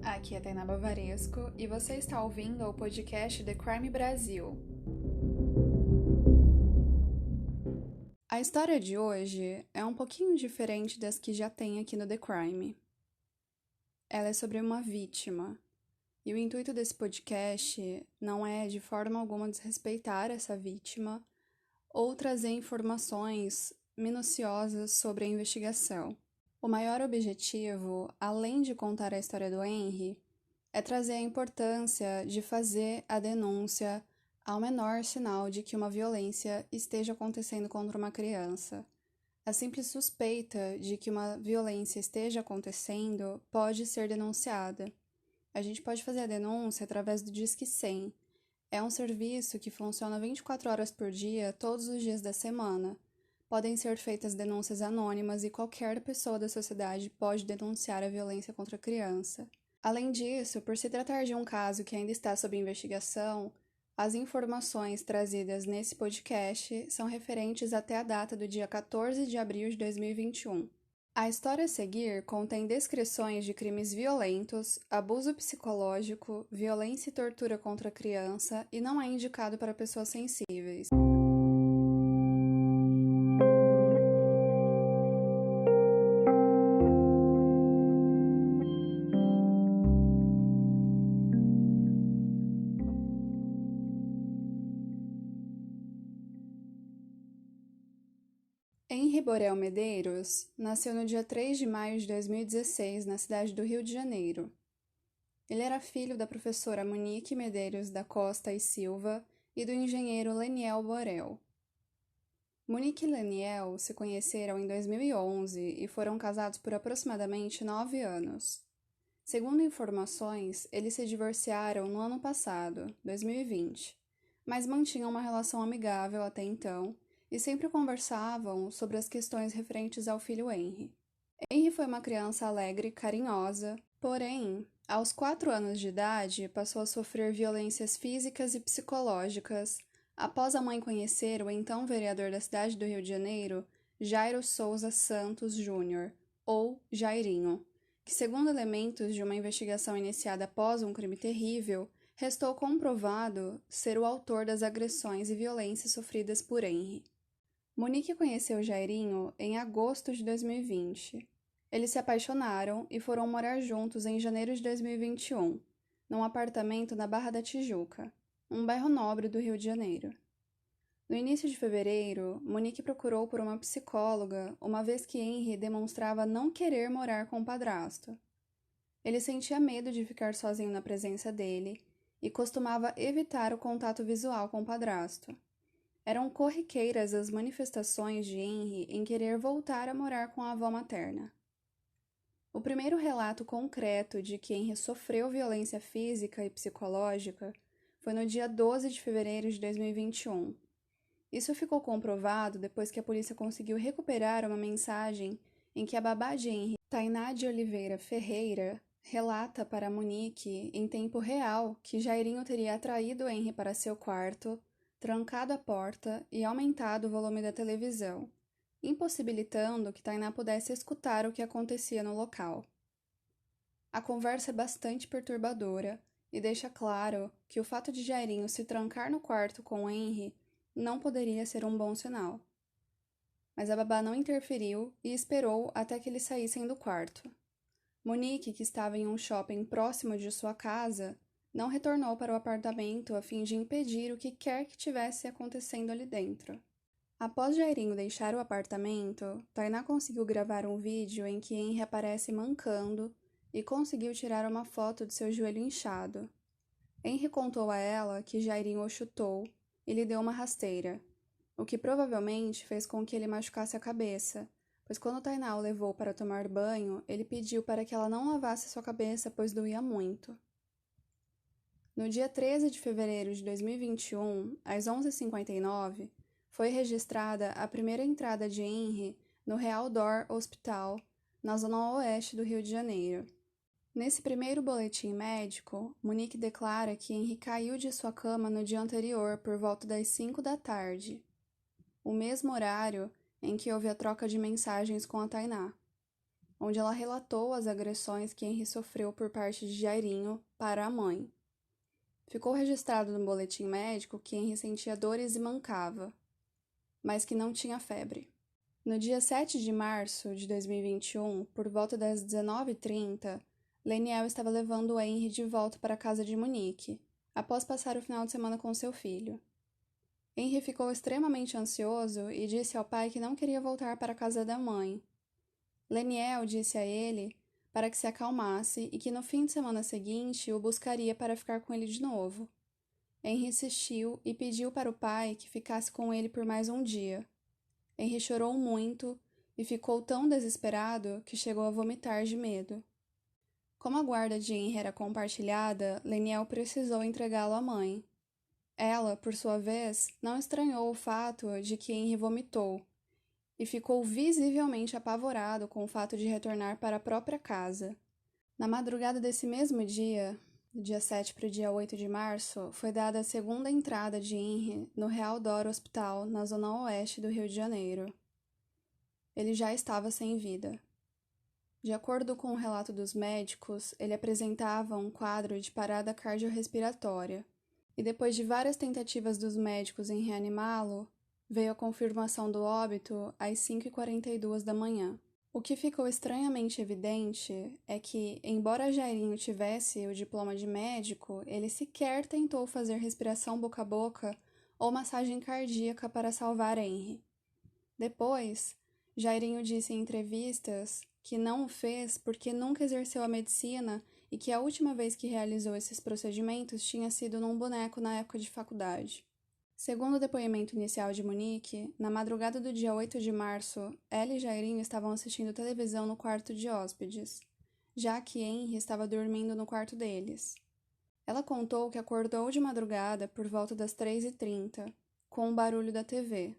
Aqui é Tainá Bavaresco e você está ouvindo o podcast The Crime Brasil. A história de hoje é um pouquinho diferente das que já tem aqui no The Crime. Ela é sobre uma vítima, e o intuito desse podcast não é de forma alguma desrespeitar essa vítima ou trazer informações minuciosas sobre a investigação. O maior objetivo, além de contar a história do Henry, é trazer a importância de fazer a denúncia ao menor sinal de que uma violência esteja acontecendo contra uma criança. A simples suspeita de que uma violência esteja acontecendo pode ser denunciada. A gente pode fazer a denúncia através do Disque 100. É um serviço que funciona 24 horas por dia, todos os dias da semana. Podem ser feitas denúncias anônimas e qualquer pessoa da sociedade pode denunciar a violência contra a criança. Além disso, por se tratar de um caso que ainda está sob investigação, as informações trazidas nesse podcast são referentes até a data do dia 14 de abril de 2021. A história a seguir contém descrições de crimes violentos, abuso psicológico, violência e tortura contra a criança e não é indicado para pessoas sensíveis. Henry Borel Medeiros nasceu no dia 3 de maio de 2016, na cidade do Rio de Janeiro. Ele era filho da professora Monique Medeiros da Costa e Silva e do engenheiro Leniel Borel. Monique e Leniel se conheceram em 2011 e foram casados por aproximadamente 9 anos. Segundo informações, eles se divorciaram no ano passado, 2020, mas mantinham uma relação amigável até então e sempre conversavam sobre as questões referentes ao filho Henry. Henry foi uma criança alegre e carinhosa, porém, aos 4 anos de idade, passou a sofrer violências físicas e psicológicas após a mãe conhecer o então vereador da cidade do Rio de Janeiro, Jairo Souza Santos Júnior, ou Jairinho, que, segundo elementos de uma investigação iniciada após um crime terrível, restou comprovado ser o autor das agressões e violências sofridas por Henry. Monique conheceu Jairinho em agosto de 2020. Eles se apaixonaram e foram morar juntos em janeiro de 2021, num apartamento na Barra da Tijuca, um bairro nobre do Rio de Janeiro. No início de fevereiro, Monique procurou por uma psicóloga, uma vez que Henry demonstrava não querer morar com o padrasto. Ele sentia medo de ficar sozinho na presença dele e costumava evitar o contato visual com o padrasto. Eram corriqueiras as manifestações de Henry em querer voltar a morar com a avó materna. O primeiro relato concreto de que Henry sofreu violência física e psicológica foi no dia 12 de fevereiro de 2021. Isso ficou comprovado depois que a polícia conseguiu recuperar uma mensagem em que a babá de Henry, Tainá de Oliveira Ferreira, relata para Monique, em tempo real, que Jairinho teria atraído Henry para seu quarto, trancado a porta e aumentado o volume da televisão, impossibilitando que Tainá pudesse escutar o que acontecia no local. A conversa é bastante perturbadora e deixa claro que o fato de Jairinho se trancar no quarto com Henry não poderia ser um bom sinal. Mas a babá não interferiu e esperou até que eles saíssem do quarto. Monique, que estava em um shopping próximo de sua casa, não retornou para o apartamento a fim de impedir o que quer que tivesse acontecendo ali dentro. Após Jairinho deixar o apartamento, Tainá conseguiu gravar um vídeo em que Henry aparece mancando e conseguiu tirar uma foto de seu joelho inchado. Henry contou a ela que Jairinho o chutou e lhe deu uma rasteira, o que provavelmente fez com que ele machucasse a cabeça, pois quando Tainá o levou para tomar banho, ele pediu para que ela não lavasse sua cabeça, pois doía muito. No dia 13 de fevereiro de 2021, às 11h59, foi registrada a primeira entrada de Henry no Real D'Or Hospital, na zona oeste do Rio de Janeiro. Nesse primeiro boletim médico, Monique declara que Henry caiu de sua cama no dia anterior por volta das 5 da tarde, o mesmo horário em que houve a troca de mensagens com a Tainá. onde ela relatou as agressões que Henry sofreu por parte de Jairinho para a mãe. Ficou registrado no boletim médico que Henry sentia dores e mancava, mas que não tinha febre. No dia 7 de março de 2021, por volta das 19h30, Leniel estava levando Henry de volta para a casa de Monique, após passar o final de semana com seu filho. Henry ficou extremamente ansioso e disse ao pai que não queria voltar para a casa da mãe. Leniel disse a ele para que se acalmasse e que no fim de semana seguinte o buscaria para ficar com ele de novo. Henry insistiu e pediu para o pai que ficasse com ele por mais um dia. Henry chorou muito e ficou tão desesperado que chegou a vomitar de medo. Como a guarda de Henry era compartilhada, Leniel precisou entregá-lo à mãe. Ela, por sua vez, não estranhou o fato de que Henry vomitou e ficou visivelmente apavorado com o fato de retornar para a própria casa. Na madrugada desse mesmo dia, do dia 7 para o dia 8 de março, foi dada a segunda entrada de Henry no Real Dor Hospital, na zona oeste do Rio de Janeiro. Ele já estava sem vida. De acordo com o relato dos médicos, ele apresentava um quadro de parada cardiorrespiratória, e depois de várias tentativas dos médicos em reanimá-lo, veio a confirmação do óbito às 5h42 da manhã. O que ficou estranhamente evidente é que, embora Jairinho tivesse o diploma de médico, ele sequer tentou fazer respiração boca a boca ou massagem cardíaca para salvar Henry. Depois, Jairinho disse em entrevistas que não o fez porque nunca exerceu a medicina e que a última vez que realizou esses procedimentos tinha sido num boneco na época de faculdade. Segundo o depoimento inicial de Monique, na madrugada do dia 8 de março, ela e Jairinho estavam assistindo televisão no quarto de hóspedes, já que Henry estava dormindo no quarto deles. Ela contou que acordou de madrugada por volta das 3h30, com o barulho da TV,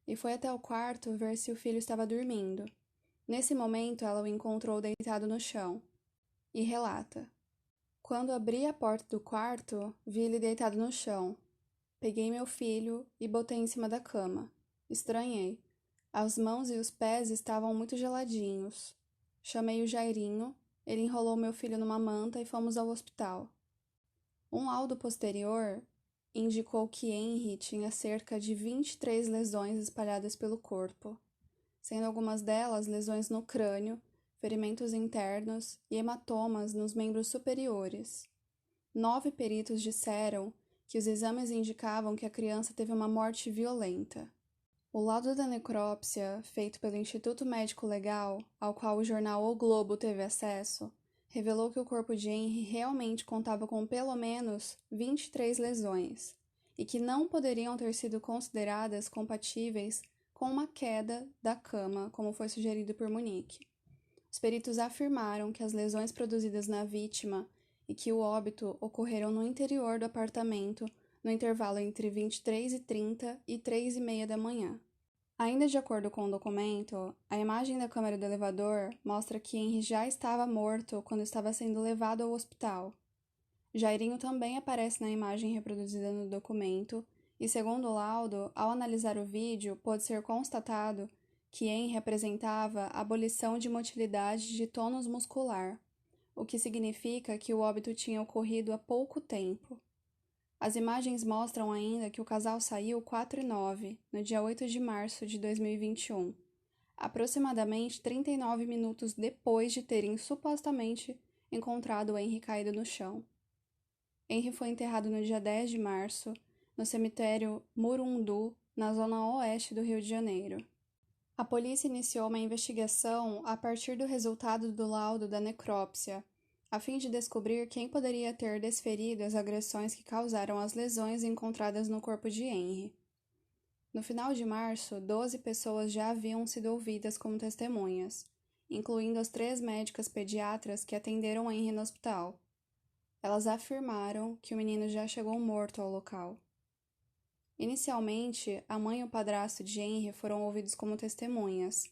e foi até o quarto ver se o filho estava dormindo. Nesse momento, ela o encontrou deitado no chão, e relata: "Quando abri a porta do quarto, vi ele deitado no chão. Peguei meu filho e botei em cima da cama. Estranhei. As mãos e os pés estavam muito geladinhos. Chamei o Jairinho, ele enrolou meu filho numa manta e fomos ao hospital." Um laudo posterior indicou que Henry tinha cerca de 23 lesões espalhadas pelo corpo, sendo algumas delas lesões no crânio, ferimentos internos e hematomas nos membros superiores. 9 peritos disseram que os exames indicavam que a criança teve uma morte violenta. O laudo da necrópsia, feito pelo Instituto Médico Legal, ao qual o jornal O Globo teve acesso, revelou que o corpo de Henry realmente contava com pelo menos 23 lesões, e que não poderiam ter sido consideradas compatíveis com uma queda da cama, como foi sugerido por Monique. Os peritos afirmaram que as lesões produzidas na vítima e que o óbito ocorreram no interior do apartamento no intervalo entre 23h30 e 3h30 da manhã. Ainda de acordo com o documento, a imagem da câmera do elevador mostra que Henry já estava morto quando estava sendo levado ao hospital. Jairinho também aparece na imagem reproduzida no documento e, segundo o laudo, ao analisar o vídeo, pôde ser constatado que Henry apresentava abolição de motilidade de tônus muscular, o que significa que o óbito tinha ocorrido há pouco tempo. As imagens mostram ainda que o casal saiu 4h09, no dia 8 de março de 2021, aproximadamente 39 minutos depois de terem supostamente encontrado Henry caído no chão. Henry foi enterrado no dia 10 de março, no cemitério Murundu, na zona oeste do Rio de Janeiro. A polícia iniciou uma investigação a partir do resultado do laudo da necrópsia, a fim de descobrir quem poderia ter desferido as agressões que causaram as lesões encontradas no corpo de Henry. No final de março, 12 pessoas já haviam sido ouvidas como testemunhas, incluindo as 3 médicas pediatras que atenderam Henry no hospital. Elas afirmaram que o menino já chegou morto ao local. Inicialmente, a mãe e o padrasto de Henry foram ouvidos como testemunhas,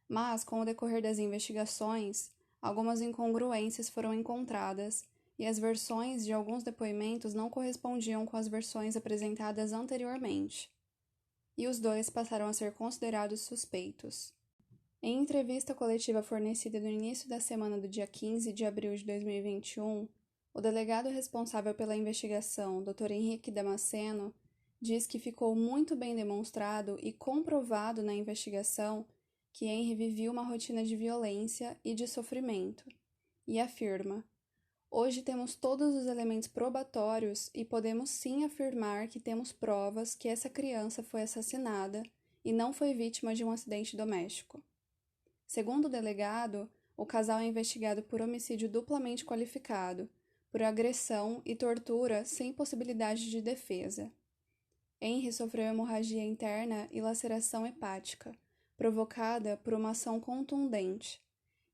mas, com o decorrer das investigações, algumas incongruências foram encontradas e as versões de alguns depoimentos não correspondiam com as versões apresentadas anteriormente, e os dois passaram a ser considerados suspeitos. Em entrevista coletiva fornecida no início da semana do dia 15 de abril de 2021, o delegado responsável pela investigação, Dr. Henrique Damasceno, diz que ficou muito bem demonstrado e comprovado na investigação que Henry vivia uma rotina de violência e de sofrimento, e afirma: hoje temos todos os elementos probatórios e podemos sim afirmar que temos provas que essa criança foi assassinada e não foi vítima de um acidente doméstico. Segundo o delegado, o casal é investigado por homicídio duplamente qualificado, por agressão e tortura sem possibilidade de defesa. Henry sofreu hemorragia interna e laceração hepática, provocada por uma ação contundente,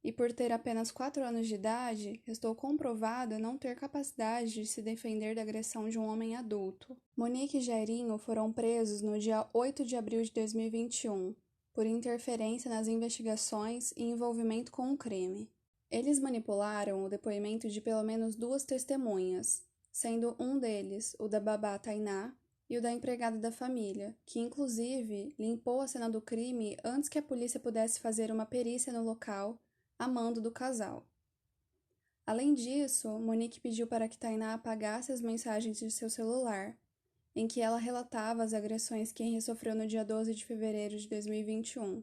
e por ter apenas 4 anos de idade, restou comprovado não ter capacidade de se defender da agressão de um homem adulto. Monique e Jairinho foram presos no dia 8 de abril de 2021, por interferência nas investigações e envolvimento com o crime. Eles manipularam o depoimento de pelo menos 2 testemunhas, sendo um deles o da babá Tainá e o da empregada da família, que inclusive limpou a cena do crime antes que a polícia pudesse fazer uma perícia no local, a mando do casal. Além disso, Monique pediu para que Tainá apagasse as mensagens de seu celular, em que ela relatava as agressões que Henry sofreu no dia 12 de fevereiro de 2021.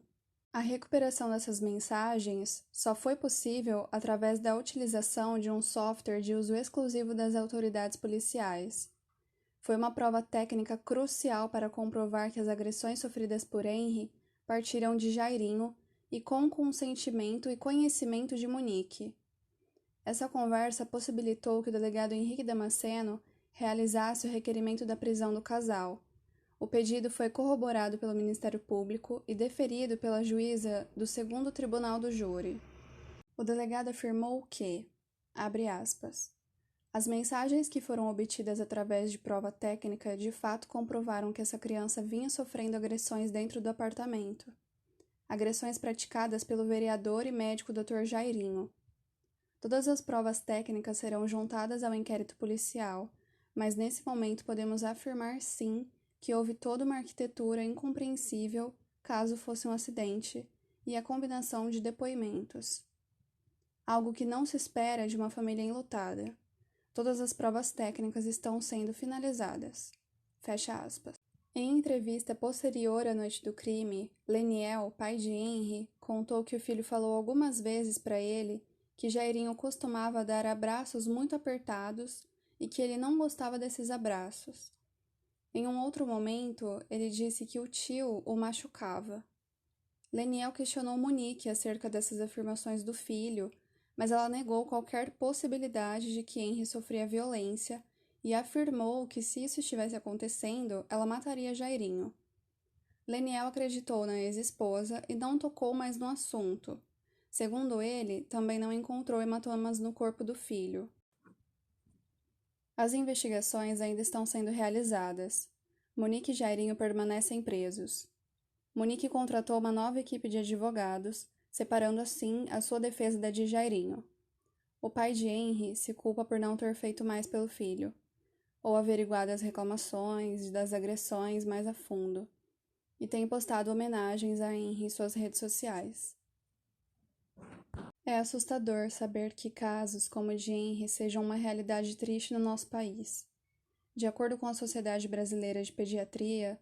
A recuperação dessas mensagens só foi possível através da utilização de um software de uso exclusivo das autoridades policiais. Foi uma prova técnica crucial para comprovar que as agressões sofridas por Henry partiram de Jairinho e com consentimento e conhecimento de Monique. Essa conversa possibilitou que o delegado Henrique Damasceno realizasse o requerimento da prisão do casal. O pedido foi corroborado pelo Ministério Público e deferido pela juíza do 2º Tribunal do Júri. O delegado afirmou que, abre aspas, as mensagens que foram obtidas através de prova técnica de fato comprovaram que essa criança vinha sofrendo agressões dentro do apartamento. Agressões praticadas pelo vereador e médico Dr. Jairinho. Todas as provas técnicas serão juntadas ao inquérito policial, mas nesse momento podemos afirmar sim que houve toda uma arquitetura incompreensível caso fosse um acidente e a combinação de depoimentos. Algo que não se espera de uma família enlutada. Todas as provas técnicas estão sendo finalizadas. Fecha aspas. Em entrevista posterior à noite do crime, Leniel, pai de Henry, contou que o filho falou algumas vezes para ele que Jairinho costumava dar abraços muito apertados e que ele não gostava desses abraços. Em um outro momento, ele disse que o tio o machucava. Leniel questionou Monique acerca dessas afirmações do filho, mas ela negou qualquer possibilidade de que Henry sofria violência e afirmou que se isso estivesse acontecendo, ela mataria Jairinho. Leniel acreditou na ex-esposa e não tocou mais no assunto. Segundo ele, também não encontrou hematomas no corpo do filho. As investigações ainda estão sendo realizadas. Monique e Jairinho permanecem presos. Monique contratou uma nova equipe de advogados, separando assim a sua defesa da de Jairinho. O pai de Henry se culpa por não ter feito mais pelo filho, ou averiguado as reclamações e das agressões mais a fundo, e tem postado homenagens a Henry em suas redes sociais. É assustador saber que casos como o de Henry sejam uma realidade triste no nosso país. De acordo com a Sociedade Brasileira de Pediatria,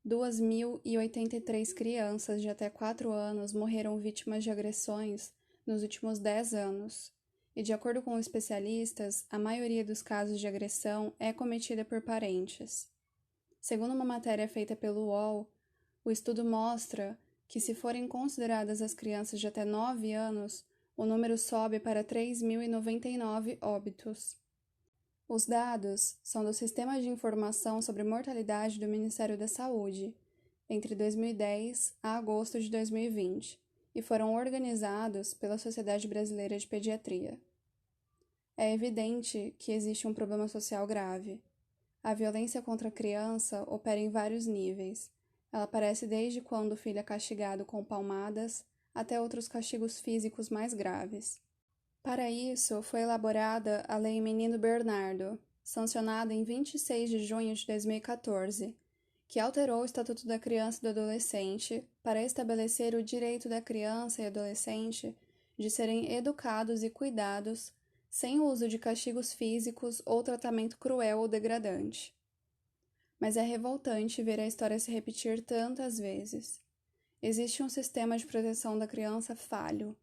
2.083 crianças de até 4 anos morreram vítimas de agressões nos últimos 10 anos. E, de acordo com especialistas, a maioria dos casos de agressão é cometida por parentes. Segundo uma matéria feita pelo UOL, o estudo mostra que, se forem consideradas as crianças de até 9 anos, o número sobe para 3.099 óbitos. Os dados são do Sistema de Informação sobre Mortalidade do Ministério da Saúde, entre 2010 a agosto de 2020, e foram organizados pela Sociedade Brasileira de Pediatria. É evidente que existe um problema social grave. A violência contra a criança opera em vários níveis. Ela aparece desde quando o filho é castigado com palmadas até outros castigos físicos mais graves. Para isso, foi elaborada a Lei Menino Bernardo, sancionada em 26 de junho de 2014, que alterou o Estatuto da Criança e do Adolescente para estabelecer o direito da criança e adolescente de serem educados e cuidados sem o uso de castigos físicos ou tratamento cruel ou degradante. Mas é revoltante ver a história se repetir tantas vezes. Existe um sistema de proteção da criança falho,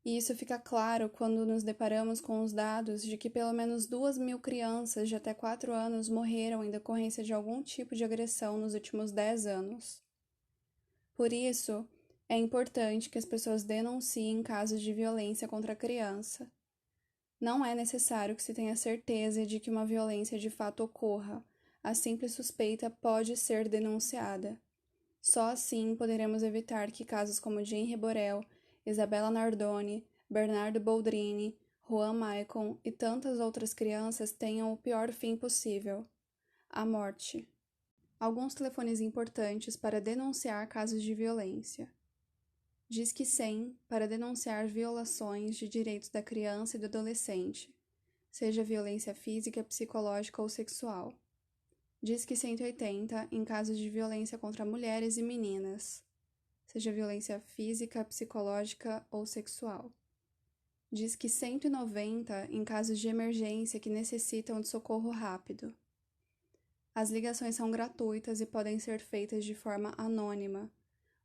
e isso fica claro quando nos deparamos com os dados de que pelo menos 2.000 crianças de até 4 anos morreram em decorrência de algum tipo de agressão nos últimos 10 anos. Por isso, é importante que as pessoas denunciem casos de violência contra a criança. Não é necessário que se tenha certeza de que uma violência de fato ocorra. A simples suspeita pode ser denunciada. Só assim poderemos evitar que casos como Jane Borel, Isabella Nardoni, Bernardo Boldrini, Juan Maicon e tantas outras crianças tenham o pior fim possível: a morte. Alguns telefones importantes para denunciar casos de violência. Disque 100 para denunciar violações de direitos da criança e do adolescente, seja violência física, psicológica ou sexual. Disque 180 em casos de violência contra mulheres e meninas, seja violência física, psicológica ou sexual. Disque 190 em casos de emergência que necessitam de socorro rápido. As ligações são gratuitas e podem ser feitas de forma anônima.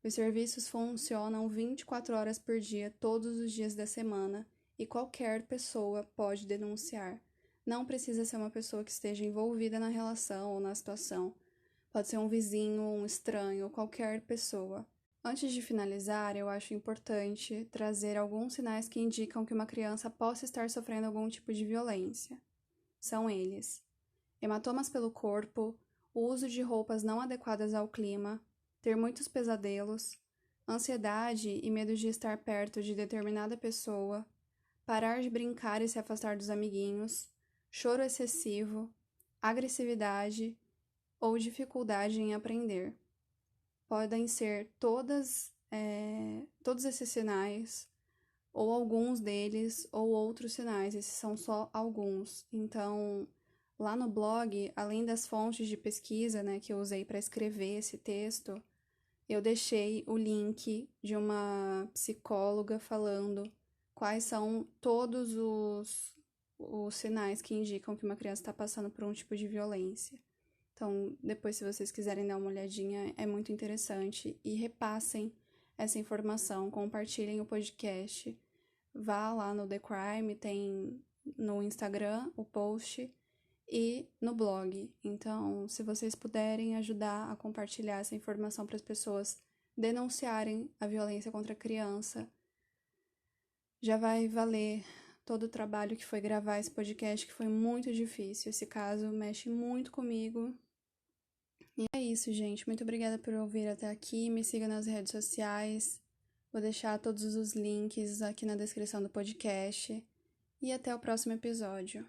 Os serviços funcionam 24 horas por dia, todos os dias da semana, e qualquer pessoa pode denunciar. Não precisa ser uma pessoa que esteja envolvida na relação ou na situação. Pode ser um vizinho, um estranho, qualquer pessoa. Antes de finalizar, eu acho importante trazer alguns sinais que indicam que uma criança possa estar sofrendo algum tipo de violência. São eles: hematomas pelo corpo, o uso de roupas não adequadas ao clima, ter muitos pesadelos, ansiedade e medo de estar perto de determinada pessoa, parar de brincar e se afastar dos amiguinhos, choro excessivo, agressividade ou dificuldade em aprender. Podem ser todos esses sinais, ou alguns deles, ou outros sinais. Esses são só alguns. Então, lá no blog, além das fontes de pesquisa, né, que eu usei para escrever esse texto, eu deixei o link de uma psicóloga falando quais são todos os sinais que indicam que uma criança está passando por um tipo de violência. Então, depois, se vocês quiserem dar uma olhadinha, é muito interessante. E repassem essa informação, compartilhem o podcast. Vá lá no The Crime, tem no Instagram o post e no blog. Então, se vocês puderem ajudar a compartilhar essa informação para as pessoas denunciarem a violência contra a criança, já vai valer todo o trabalho que foi gravar esse podcast, que foi muito difícil. Esse caso mexe muito comigo. E é isso, gente. Muito obrigada por ouvir até aqui. Me siga nas redes sociais. Vou deixar todos os links aqui na descrição do podcast. E até o próximo episódio.